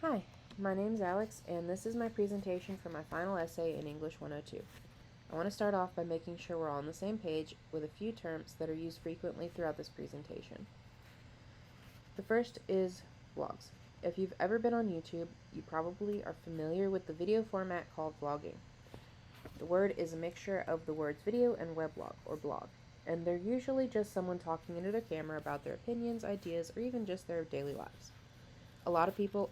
Hi, my name's Alex, and this is my presentation for my final essay in English 102. I want to start off by making sure we're all on the same page with a few terms that are used frequently throughout this presentation. The first is vlogs. If you've ever been on YouTube, you probably are familiar with the video format called vlogging. The word is a mixture of the words video and weblog, or blog, and they're usually just someone talking into their camera about their opinions, ideas, or even just their daily lives. A lot of people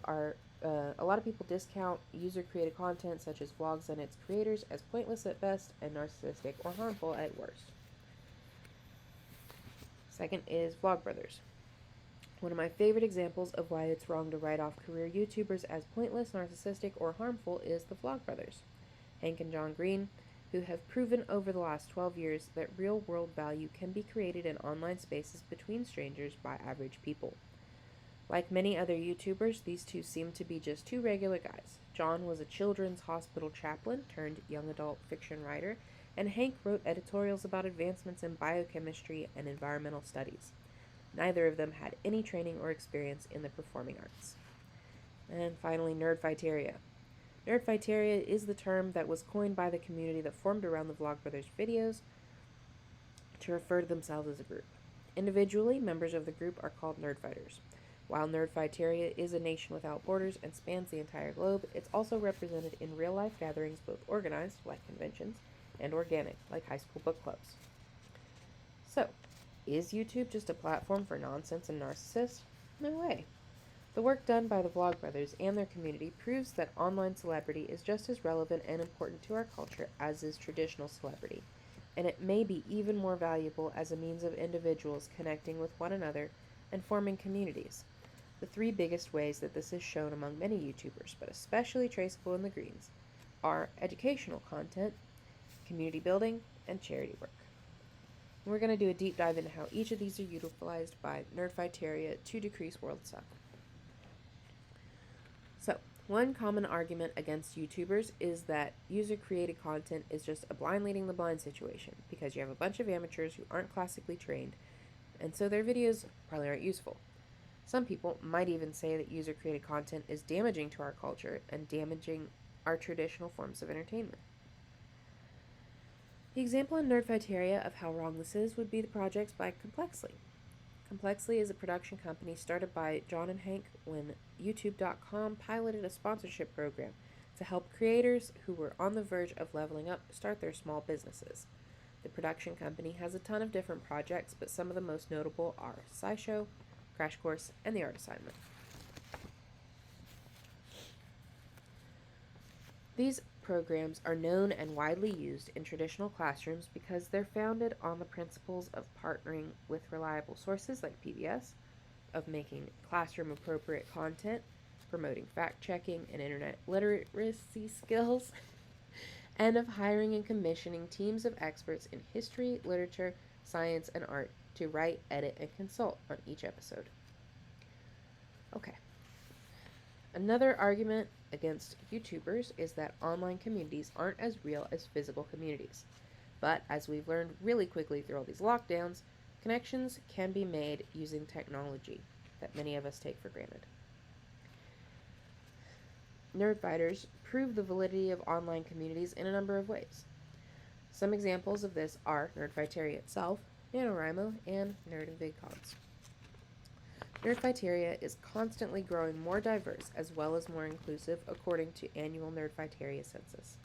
discount user-created content such as vlogs and its creators as pointless at best and narcissistic or harmful at worst. Second is Vlogbrothers. One of my favorite examples of why it's wrong to write off career YouTubers as pointless, narcissistic, or harmful is the Vlogbrothers, Hank and John Green, who have proven over the last 12 years that real-world value can be created in online spaces between strangers by average people. Like many other YouTubers, these two seem to be just two regular guys. John was a children's hospital chaplain turned young adult fiction writer, and Hank wrote editorials about advancements in biochemistry and environmental studies. Neither of them had any training or experience in the performing arts. And finally, Nerdfighteria. Nerdfighteria is the term that was coined by the community that formed around the Vlogbrothers videos to refer to themselves as a group. Individually, members of the group are called Nerdfighters. While Nerdfighteria is a nation without borders and spans the entire globe, it's also represented in real-life gatherings, both organized, like conventions, and organic, like high school book clubs. So, is YouTube just a platform for nonsense and narcissists? No way. The work done by the Vlogbrothers and their community proves that online celebrity is just as relevant and important to our culture as is traditional celebrity, and it may be even more valuable as a means of individuals connecting with one another and forming communities. The three biggest ways that this is shown among many YouTubers, but especially traceable in the Greens, are educational content, community building, and charity work. And we're going to do a deep dive into how each of these are utilized by Nerdfighteria to decrease world suck. So, one common argument against YouTubers is that user-created content is just a blind leading the blind situation, because you have a bunch of amateurs who aren't classically trained, and so their videos probably aren't useful. Some people might even say that user-created content is damaging to our culture and damaging our traditional forms of entertainment. The example in Nerdfighteria of how wrong this is would be the projects by Complexly. Complexly is a production company started by John and Hank when YouTube.com piloted a sponsorship program to help creators who were on the verge of leveling up start their small businesses. The production company has a ton of different projects, but some of the most notable are SciShow, Crash Course, and The Art Assignment. These programs are known and widely used in traditional classrooms because they're founded on the principles of partnering with reliable sources like PBS, of making classroom-appropriate content, promoting fact-checking and internet literacy skills, and of hiring and commissioning teams of experts in history, literature, science, and art to write, edit, and consult on each episode. Okay. Another argument against YouTubers is that online communities aren't as real as physical communities. But as we've learned really quickly through all these lockdowns, connections can be made using technology that many of us take for granted. Nerdfighters prove the validity of online communities in a number of ways. Some examples of this are Nerdfighteria itself, NaNoWriMo, and Nerd and VidCons. Nerdfighteria is constantly growing more diverse as well as more inclusive according to annual Nerdfighteria census.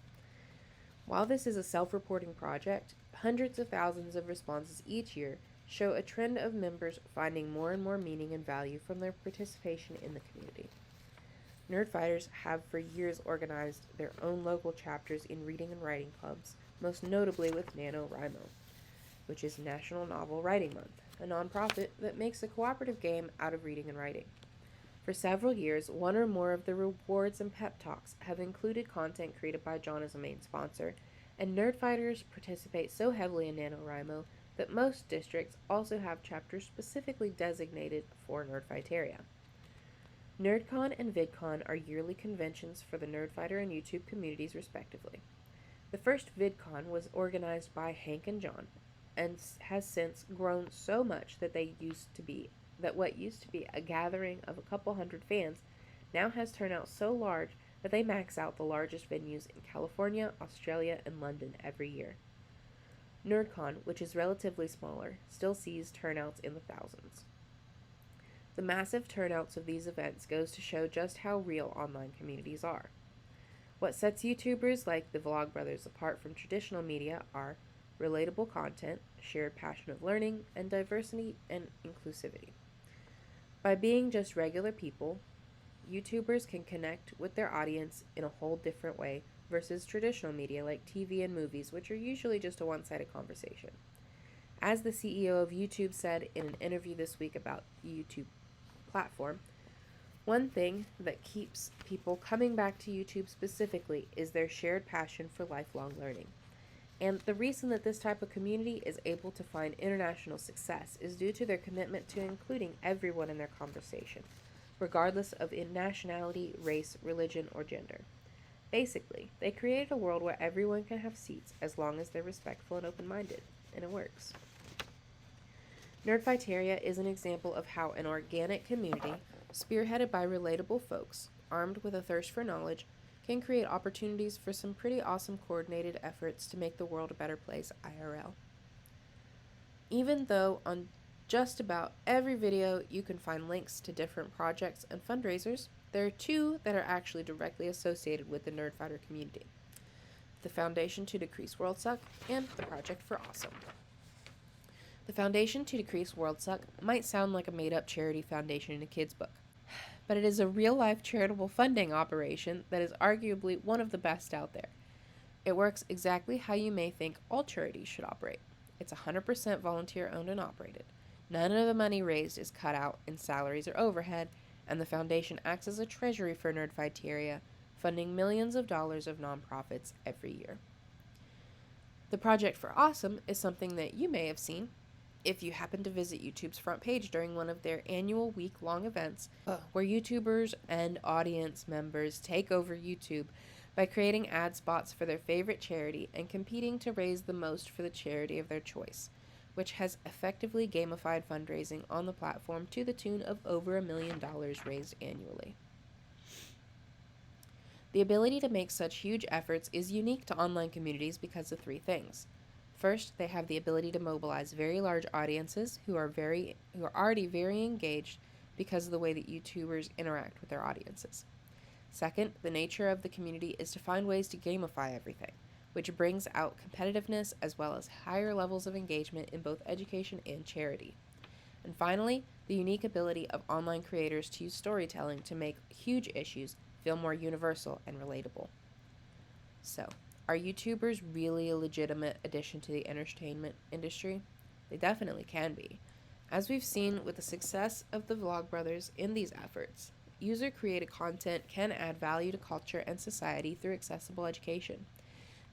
While this is a self-reporting project, hundreds of thousands of responses each year show a trend of members finding more and more meaning and value from their participation in the community. Nerdfighters have for years organized their own local chapters in reading and writing clubs, most notably with NaNoWriMo, which is National Novel Writing Month, a nonprofit that makes a cooperative game out of reading and writing. For several years, one or more of the rewards and pep talks have included content created by John as a main sponsor, and Nerdfighters participate so heavily in NaNoWriMo that most districts also have chapters specifically designated for Nerdfighteria. NerdCon and VidCon are yearly conventions for the Nerdfighter and YouTube communities, respectively. The first VidCon was organized by Hank and John, and has since grown so much that what used to be a gathering of a couple hundred fans now has turnout so large that they max out the largest venues in California, Australia, and London every year. NerdCon, which is relatively smaller, still sees turnouts in the thousands. The massive turnouts of these events goes to show just how real online communities are. What sets YouTubers like the Vlogbrothers apart from traditional media are relatable content, shared passion of learning, and diversity and inclusivity. By being just regular people, YouTubers can connect with their audience in a whole different way versus traditional media like TV and movies, which are usually just a one-sided conversation. As the CEO of YouTube said in an interview this week about the YouTube platform, one thing that keeps people coming back to YouTube specifically is their shared passion for lifelong learning. And the reason that this type of community is able to find international success is due to their commitment to including everyone in their conversation, regardless of nationality, race, religion, or gender. Basically, they created a world where everyone can have seats as long as they're respectful and open-minded, and it works. Nerdfighteria is an example of how an organic community, spearheaded by relatable folks, armed with a thirst for knowledge, can create opportunities for some pretty awesome coordinated efforts to make the world a better place IRL. Even though on just about every video you can find links to different projects and fundraisers, there are two that are actually directly associated with the Nerdfighter community: the Foundation to Decrease World Suck and the Project for Awesome. The Foundation to Decrease World Suck might sound like a made-up charity foundation in a kid's book, but it is a real-life charitable funding operation that is arguably one of the best out there. It works exactly how you may think all charities should operate. It's 100% volunteer-owned and operated. None of the money raised is cut out in salaries or overhead, and the foundation acts as a treasury for Nerdfighteria, funding millions of dollars of nonprofits every year. The Project for Awesome is something that you may have seen if you happen to visit YouTube's front page during one of their annual week-long events, where YouTubers and audience members take over YouTube by creating ad spots for their favorite charity and competing to raise the most for the charity of their choice, which has effectively gamified fundraising on the platform to the tune of over $1 million raised annually. The ability to make such huge efforts is unique to online communities because of three things. First, they have the ability to mobilize very large audiences who are already very engaged because of the way that YouTubers interact with their audiences. Second, the nature of the community is to find ways to gamify everything, which brings out competitiveness as well as higher levels of engagement in both education and charity. And finally, the unique ability of online creators to use storytelling to make huge issues feel more universal and relatable. So, are YouTubers really a legitimate addition to the entertainment industry? They definitely can be. As we've seen with the success of the Vlogbrothers in these efforts, user-created content can add value to culture and society through accessible education.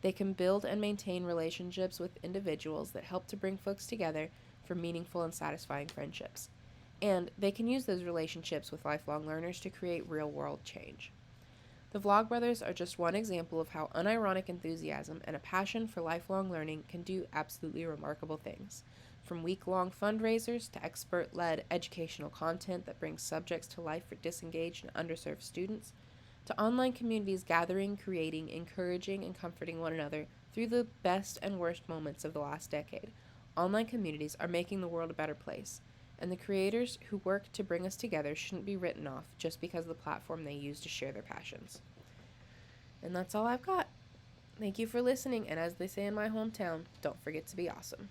They can build and maintain relationships with individuals that help to bring folks together for meaningful and satisfying friendships. And they can use those relationships with lifelong learners to create real-world change. The Vlogbrothers are just one example of how unironic enthusiasm and a passion for lifelong learning can do absolutely remarkable things. From week-long fundraisers to expert-led educational content that brings subjects to life for disengaged and underserved students, to online communities gathering, creating, encouraging, and comforting one another through the best and worst moments of the last decade, online communities are making the world a better place, and the creators who work to bring us together shouldn't be written off just because of the platform they use to share their passions. And that's all I've got. Thank you for listening, and as they say in my hometown, don't forget to be awesome.